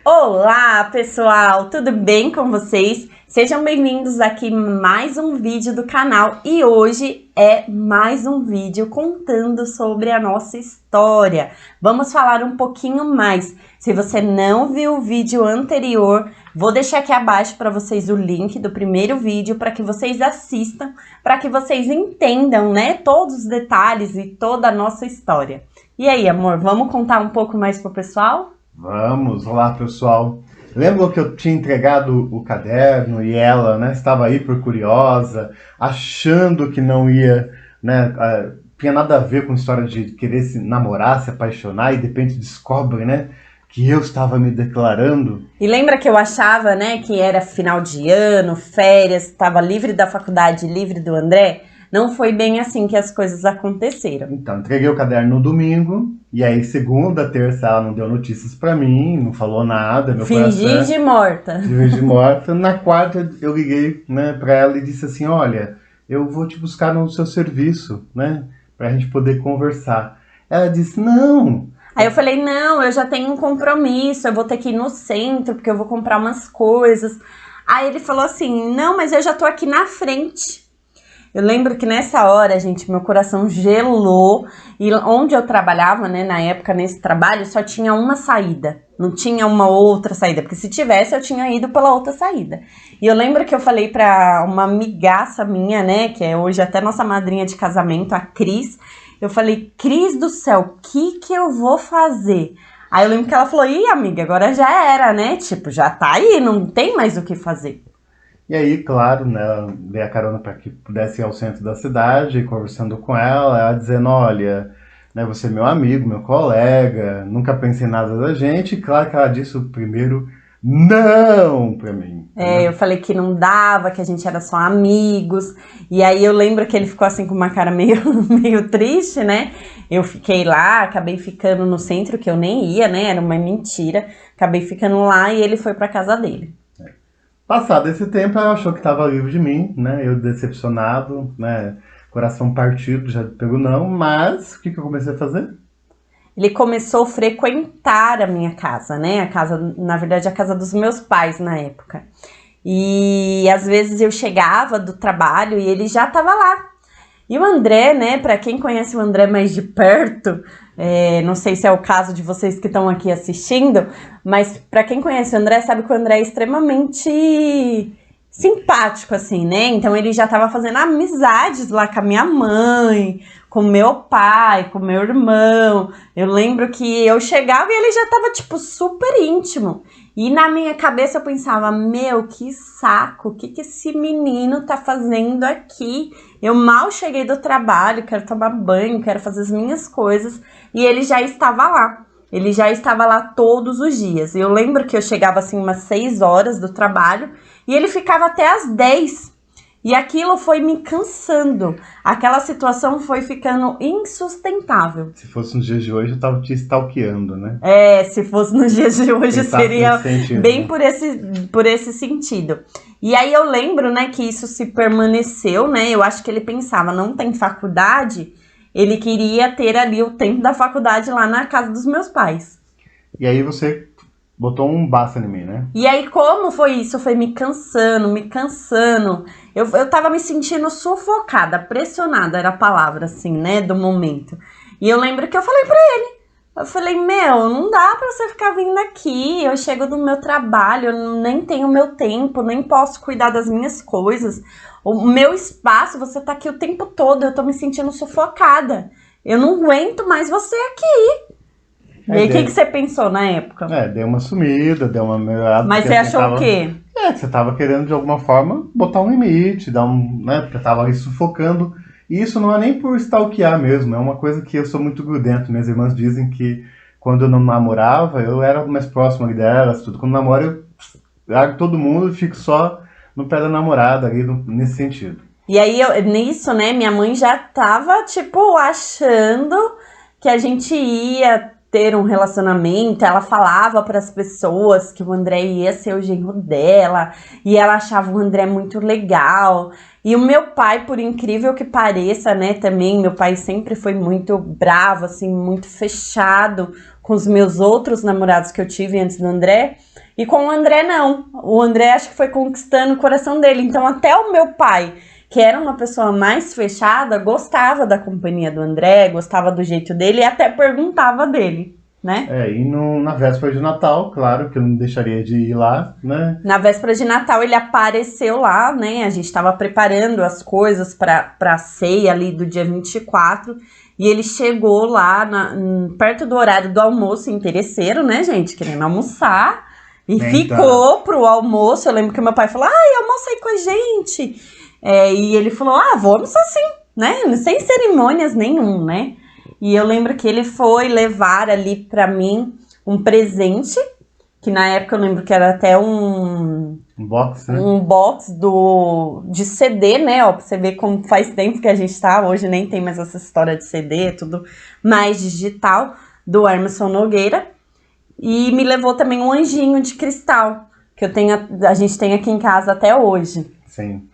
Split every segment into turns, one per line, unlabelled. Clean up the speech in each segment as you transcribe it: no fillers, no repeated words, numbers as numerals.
Olá pessoal, tudo bem com vocês? Sejam bem-vindos aqui mais um vídeo do canal e hoje é mais um vídeo contando sobre a nossa história. Vamos falar um pouquinho mais. Se você não viu o vídeo anterior, vou deixar aqui abaixo para vocês o link do primeiro vídeo para que vocês assistam, para que vocês entendam, né, todos os detalhes e toda a nossa história. E aí, amor, vamos contar um pouco mais pro pessoal?
Vamos, olá pessoal. Lembram que eu tinha entregado o caderno e ela, né, estava aí por curiosa, achando que não ia, né, tinha nada a ver com a história de querer se namorar, se apaixonar e de repente descobre, né, que eu estava me declarando.
E lembra que eu achava, né, que era final de ano, férias, estava livre da faculdade, livre do André? Não foi bem assim que as coisas aconteceram.
Então, entreguei o caderno no domingo, e aí segunda, terça, ela não deu notícias pra mim, não falou nada. Meu
Fingi de morta.
Fingi de morta. Na quarta, eu liguei, né, pra ela e disse assim, olha, eu vou te buscar no seu serviço, né, pra gente poder conversar. Ela disse, não.
Aí eu falei, não, eu já tenho um compromisso, eu vou ter que ir no centro, porque eu vou comprar umas coisas. Aí ele falou assim, não, mas eu já tô aqui na frente. Eu lembro que nessa hora, gente, meu coração gelou e onde eu trabalhava, né, na época, nesse trabalho, só tinha uma saída, não tinha uma outra saída, porque se tivesse eu tinha ido pela outra saída. E eu lembro que eu falei pra uma amigaça minha, né, que é hoje até nossa madrinha de casamento, a Cris, eu falei, Cris do céu, o que eu vou fazer? Aí eu lembro que ela falou, ih, amiga, agora já era, né, tipo, já tá aí, não tem mais o que fazer.
E aí, claro, né, dei a carona para que pudesse ir ao centro da cidade, conversando com ela dizendo, olha, né, você é meu amigo, meu colega, nunca pensei em nada da gente. E claro que ela disse o primeiro não para mim.
Eu falei que não dava, que a gente era só amigos. E aí eu lembro que ele ficou assim com uma cara meio triste, né? Eu fiquei lá, acabei ficando no centro, que eu nem ia, né? Era uma mentira. Acabei ficando lá e ele foi para casa dele.
Passado esse tempo, ela achou que estava livre de mim, né? Eu decepcionado, né? Coração partido, já pegou não. Mas o que eu comecei a fazer?
Ele começou a frequentar a minha casa, né? A casa, na verdade, a casa dos meus pais na época. E às vezes eu chegava do trabalho e ele já estava lá. E o André, né? Para quem conhece o André mais de perto, não sei se é o caso de vocês que estão aqui assistindo, mas para quem conhece o André, sabe que o André é extremamente simpático, assim, né? Então ele já tava fazendo amizades lá com a minha mãe, com meu pai, com meu irmão. Eu lembro que eu chegava e ele já tava, tipo, super íntimo. E na minha cabeça eu pensava, meu, que saco, o que esse menino tá fazendo aqui? Eu mal cheguei do trabalho, quero tomar banho, quero fazer as minhas coisas. E ele já estava lá. Ele já estava lá todos os dias. Eu lembro que eu chegava assim umas 6 horas do trabalho e ele ficava até às 10. E aquilo foi me cansando. Aquela situação foi ficando insustentável.
Se fosse nos dias de hoje, eu tava te stalkeando, né?
Se fosse nos dias de hoje, seria bem por esse sentido. E aí eu lembro, né, que isso se permaneceu, né? Eu acho que ele pensava, não tem faculdade, ele queria ter ali o tempo da faculdade lá na casa dos meus pais.
E aí você botou um basta em mim, né?
E aí, como foi isso? Foi me cansando, me cansando. Eu tava me sentindo sufocada, pressionada, era a palavra, assim, né, do momento. E eu lembro que eu falei pra ele. Eu falei, meu, não dá pra você ficar vindo aqui. Eu chego do meu trabalho, eu nem tenho meu tempo, nem posso cuidar das minhas coisas. O meu espaço, você tá aqui o tempo todo, eu tô me sentindo sufocada. Eu não aguento mais você aqui. E aí, o que você pensou na época?
Deu uma sumida, deu uma melhorada.
Mas você achou o quê?
Que você tava querendo, de alguma forma, botar um limite, né? Porque eu tava ali sufocando. E isso não é nem por stalkear mesmo, é uma coisa que eu sou muito grudento. Minhas irmãs dizem que quando eu não namorava, eu era mais próximo ali delas, tudo. Quando namoro, eu largo todo mundo e fico só no pé da namorada ali, nesse sentido.
E aí, nisso, né, minha mãe já tava, tipo, achando que a gente ia ter um relacionamento. Ela falava para as pessoas que o André ia ser o genro dela, e ela achava o André muito legal. E o meu pai, por incrível que pareça, né, também, meu pai sempre foi muito bravo, assim, muito fechado com os meus outros namorados que eu tive antes do André. E com o André, não. O André acho que foi conquistando o coração dele. Então, até o meu pai, que era uma pessoa mais fechada, gostava da companhia do André, gostava do jeito dele e até perguntava dele, né?
E na véspera de Natal, claro que eu não deixaria de ir lá, né?
Na véspera de Natal ele apareceu lá, né? A gente estava preparando as coisas para a ceia ali do dia 24 e ele chegou lá perto do horário do almoço, interesseiro, né, gente? Querendo almoçar. E ficou pro almoço. Eu lembro que meu pai falou: ai, almoça aí com a gente. E ele falou: vamos assim, né? Sem cerimônias nenhum, né? E eu lembro que ele foi levar ali pra mim um presente, que na época eu lembro que era até um
box, né?
Um box de CD, né? Ó, pra você ver como faz tempo que a gente tá. Hoje nem tem mais essa história de CD, é tudo mais digital, do Emerson Nogueira. E me levou também um anjinho de cristal, que a gente tem aqui em casa até hoje.
Sim.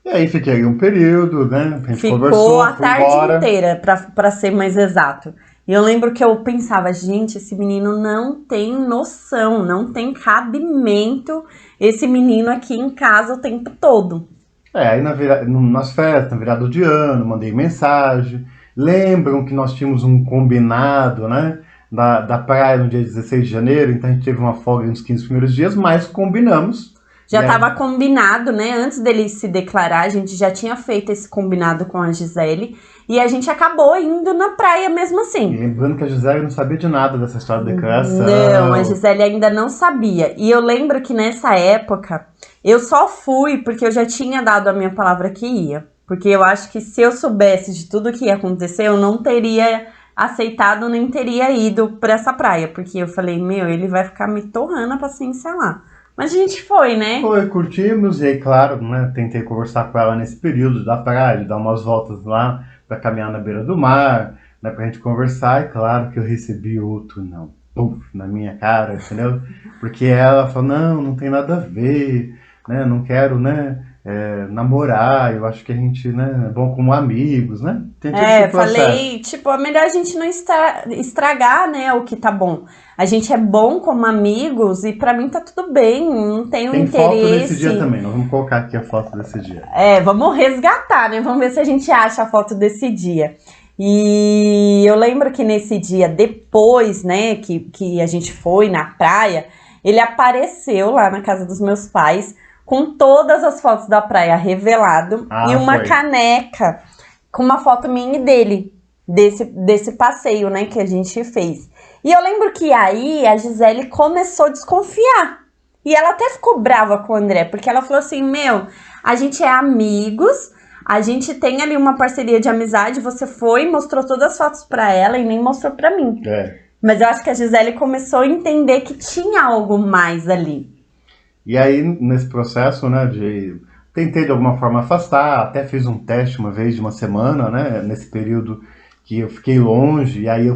E aí fiquei um período, né? A gente
Ficou a tarde inteira, pra ser mais exato. E eu lembro que eu pensava, gente, esse menino não tem noção, não tem cabimento esse menino aqui em casa o tempo todo.
Aí nas festas, na virada de ano, mandei mensagem. Lembram que nós tínhamos um combinado, né? Da praia no dia 16 de janeiro, então a gente teve uma folga nos 15 primeiros dias, mas combinamos.
Já estava combinado, né? Antes dele se declarar, a gente já tinha feito esse combinado com a Gisele. E a gente acabou indo na praia mesmo assim.
E lembrando que a Gisele não sabia de nada dessa história da declaração.
Não, a Gisele ainda não sabia. E eu lembro que nessa época, eu só fui porque eu já tinha dado a minha palavra que ia. Porque eu acho que se eu soubesse de tudo que ia acontecer, eu não teria aceitado, nem teria ido pra essa praia. Porque eu falei, ele vai ficar me torrando a paciência lá. Mas a gente foi, né?
Foi, curtimos, e aí, claro, né, tentei conversar com ela nesse período da praia, de dar umas voltas lá para caminhar na beira do mar, né, pra gente conversar, e claro que eu recebi outro não, na minha cara, entendeu? Porque ela falou, não tem nada a ver, né, não quero, né, namorar, eu acho que a gente, né, é bom como amigos, né? Tem todo esse processo.
Falei, é melhor a gente não estragar, né, o que tá bom. A gente é bom como amigos e pra mim tá tudo bem, não tenho interesse.
Tem foto desse dia também, nós vamos colocar aqui a foto desse dia.
Vamos resgatar, né, vamos ver se a gente acha a foto desse dia. E eu lembro que nesse dia, depois, né, que a gente foi na praia, ele apareceu lá na casa dos meus pais, com todas as fotos da praia revelado e uma caneca com uma foto minha e dele, desse passeio, né, que a gente fez. E eu lembro que aí a Gisele começou a desconfiar. E ela até ficou brava com o André, porque ela falou assim, a gente é amigos, a gente tem ali uma parceria de amizade, você foi e mostrou todas as fotos pra ela e nem mostrou pra mim. Mas eu acho que a Gisele começou a entender que tinha algo mais ali.
E aí, nesse processo, né, tentei de alguma forma afastar, até fiz um teste uma vez de uma semana, né, nesse período que eu fiquei longe, e aí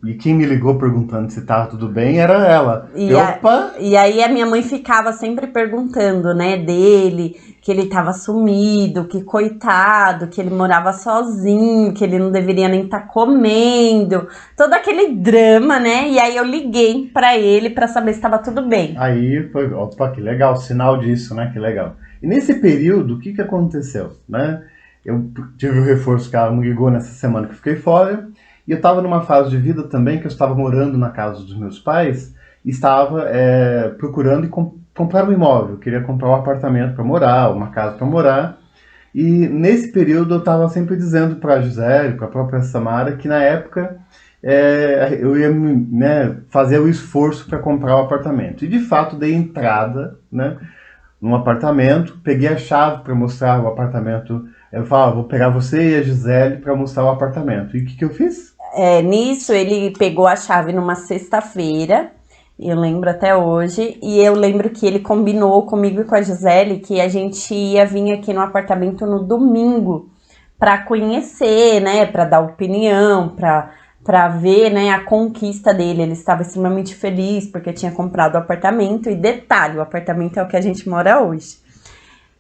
e quem me ligou perguntando se tava tudo bem era ela.
E aí a minha mãe ficava sempre perguntando, né, dele, que ele tava sumido, que coitado, que ele morava sozinho, que ele não deveria nem estar comendo, todo aquele drama, né, e aí eu liguei pra ele pra saber se tava tudo bem.
Aí foi, opa, que legal, sinal disso, né, que legal. E nesse período, o que aconteceu, né? Eu tive o reforço que ela me ligou nessa semana que eu fiquei fora, e eu estava numa fase de vida também que eu estava morando na casa dos meus pais, e estava procurando comprar um imóvel. Eu queria comprar um apartamento para morar, uma casa para morar, e nesse período eu estava sempre dizendo para a Gisele, para a própria Samara, que na época eu ia, né, fazer o esforço para comprar o apartamento. E de fato dei entrada, né, num apartamento, peguei a chave para mostrar o apartamento. Eu falava, vou pegar você e a Gisele para mostrar o apartamento. E o que eu fiz?
Nisso, ele pegou a chave numa sexta-feira, eu lembro até hoje, e eu lembro que ele combinou comigo e com a Gisele que a gente ia vir aqui no apartamento no domingo para conhecer, né, para dar opinião, para ver, né, a conquista dele. Ele estava extremamente feliz porque tinha comprado o apartamento, e detalhe, o apartamento é o que a gente mora hoje.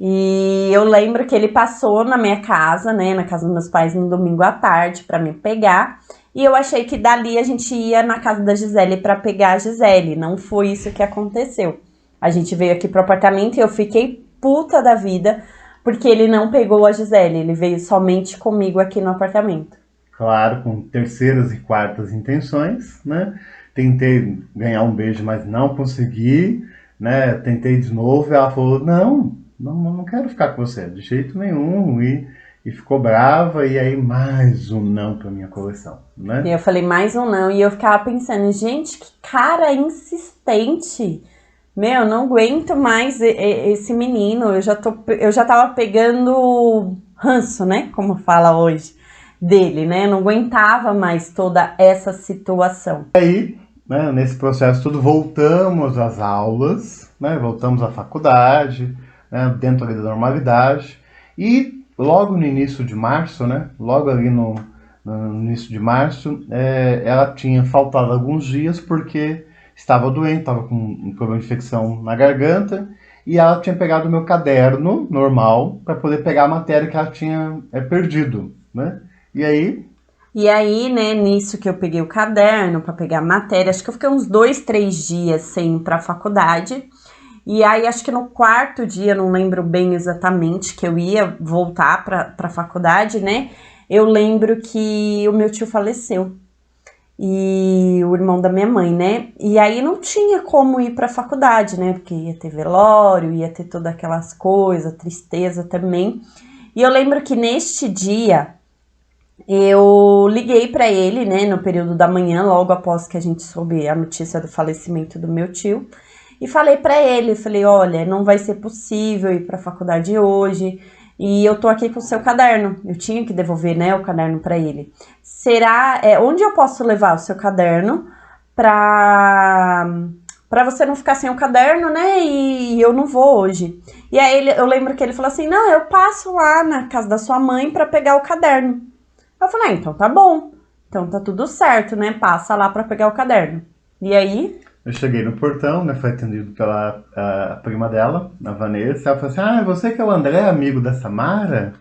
E eu lembro que ele passou na minha casa, né, na casa dos meus pais no domingo à tarde para me pegar, e eu achei que dali a gente ia na casa da Gisele para pegar a Gisele. Não foi isso que aconteceu. A gente veio aqui pro apartamento e eu fiquei puta da vida, porque ele não pegou a Gisele, ele veio somente comigo aqui no apartamento.
Claro, com terceiras e quartas intenções, né? Tentei ganhar um beijo, mas não consegui, né? Tentei de novo e ela falou, não quero ficar com você, de jeito nenhum. E ficou brava, e aí mais um não pra minha coleção, né?
E eu falei, mais um não, e eu ficava pensando, gente, que cara insistente. Meu, não aguento mais esse menino, eu já tava pegando ranço, né, como fala hoje, dele, né, não aguentava mais toda essa situação.
Né, nesse processo tudo, voltamos às aulas, né, voltamos à faculdade, né, dentro ali da normalidade, e logo no início de março, né, logo ali no início de março, ela tinha faltado alguns dias porque estava doente, estava com um problema de infecção na garganta, e ela tinha pegado o meu caderno normal para poder pegar a matéria que ela tinha perdido, né?
E aí, né, nisso que eu peguei o caderno para pegar a matéria, acho que eu fiquei uns 2, 3 dias sem ir pra faculdade. E aí, acho que no quarto dia, não lembro bem exatamente, que eu ia voltar pra faculdade, né? Eu lembro que o meu tio faleceu. E o irmão da minha mãe, né? E aí não tinha como ir pra faculdade, né? Porque ia ter velório, ia ter todas aquelas coisas, tristeza também. E eu lembro que neste dia eu liguei pra ele, né, no período da manhã, logo após que a gente soube a notícia do falecimento do meu tio, e falei pra ele, falei, olha, não vai ser possível ir pra faculdade hoje, e eu tô aqui com o seu caderno. Eu tinha que devolver, né, o caderno pra ele. Onde eu posso levar o seu caderno pra você não ficar sem o caderno, né, e eu não vou hoje. E aí eu lembro que ele falou assim, não, eu passo lá na casa da sua mãe pra pegar o caderno. Eu falei, então tá bom, então tá tudo certo, né, passa lá pra pegar o caderno. E aí?
Eu cheguei no portão, né, foi atendido pela a prima dela, a Vanessa, ela falou assim, você que é o André, amigo da Samara?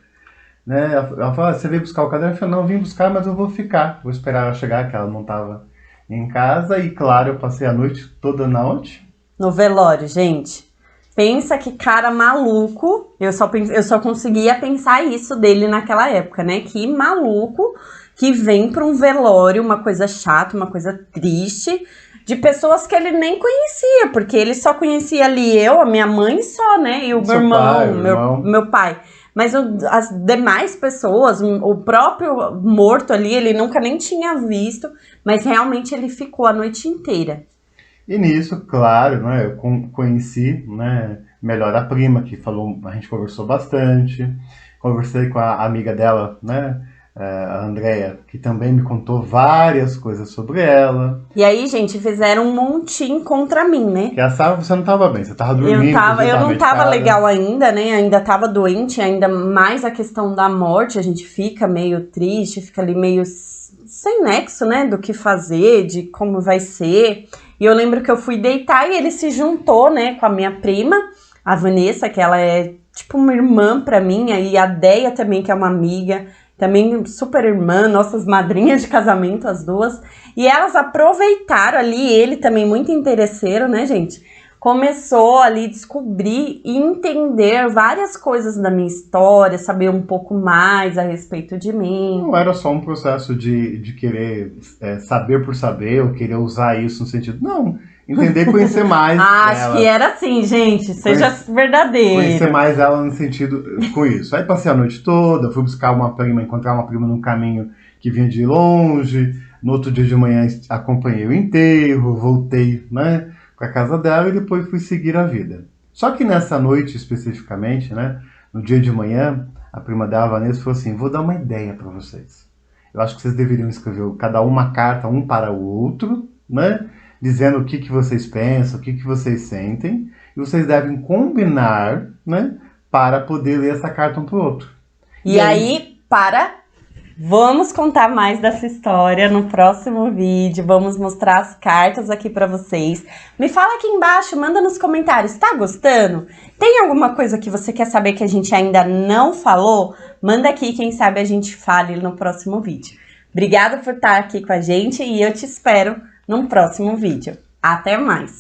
Né, ela falou, você veio buscar o caderno? Eu falei, não, vim buscar, mas eu vou ficar, vou esperar ela chegar, que ela não tava em casa, e claro, eu passei a noite toda na onde?
No velório, gente. Pensa que cara maluco, eu só conseguia pensar isso dele naquela época, né? Que maluco que vem pra um velório, uma coisa chata, uma coisa triste, de pessoas que ele nem conhecia, porque ele só conhecia ali eu, a minha mãe só, né? E o meu irmão, meu pai. Mas as demais pessoas, o próprio morto ali, ele nunca nem tinha visto, mas realmente ele ficou a noite inteira.
E nisso, claro, né, eu conheci, né, melhor a prima, que falou, a gente conversou bastante, conversei com a amiga dela, né, a Andrea, que também me contou várias coisas sobre ela.
E aí, gente, fizeram um montinho contra mim, né?
Que a Sara, você não estava bem, você estava dormindo.
Eu não tava legal ainda, né? Ainda tava doente, ainda mais a questão da morte, a gente fica meio triste, fica ali meio sem nexo, né, do que fazer, de como vai ser. E eu lembro que eu fui deitar e ele se juntou, né, com a minha prima, a Vanessa, que ela é tipo uma irmã pra mim, e a Deia também, que é uma amiga, também super irmã, nossas madrinhas de casamento, as duas. E elas aproveitaram ali, ele também muito interesseiro, né, gente? Começou ali a descobrir e entender várias coisas da minha história, saber um pouco mais a respeito de mim.
Não era só um processo de querer saber por saber, ou querer usar isso no sentido... Não, entender e conhecer mais
Acho que era assim, gente, seja verdadeiro.
Conhecer mais ela no sentido com isso. Aí passei a noite toda, fui buscar uma prima, encontrar uma prima num caminho que vinha de longe. No outro dia de manhã acompanhei o enterro, voltei, né, para a casa dela e depois fui seguir a vida. Só que nessa noite especificamente, né, no dia de manhã, a prima dela, a Vanessa, falou assim, vou dar uma ideia para vocês. Eu acho que vocês deveriam escrever cada uma carta, um para o outro, né, dizendo o que vocês pensam, o que vocês sentem, e vocês devem combinar, né, para poder ler essa carta um para o outro.
E aí, vamos contar mais dessa história no próximo vídeo, vamos mostrar as cartas aqui pra vocês. Me fala aqui embaixo, manda nos comentários, tá gostando? Tem alguma coisa que você quer saber que a gente ainda não falou? Manda aqui, quem sabe a gente fale no próximo vídeo. Obrigada por estar aqui com a gente e eu te espero num próximo vídeo. Até mais!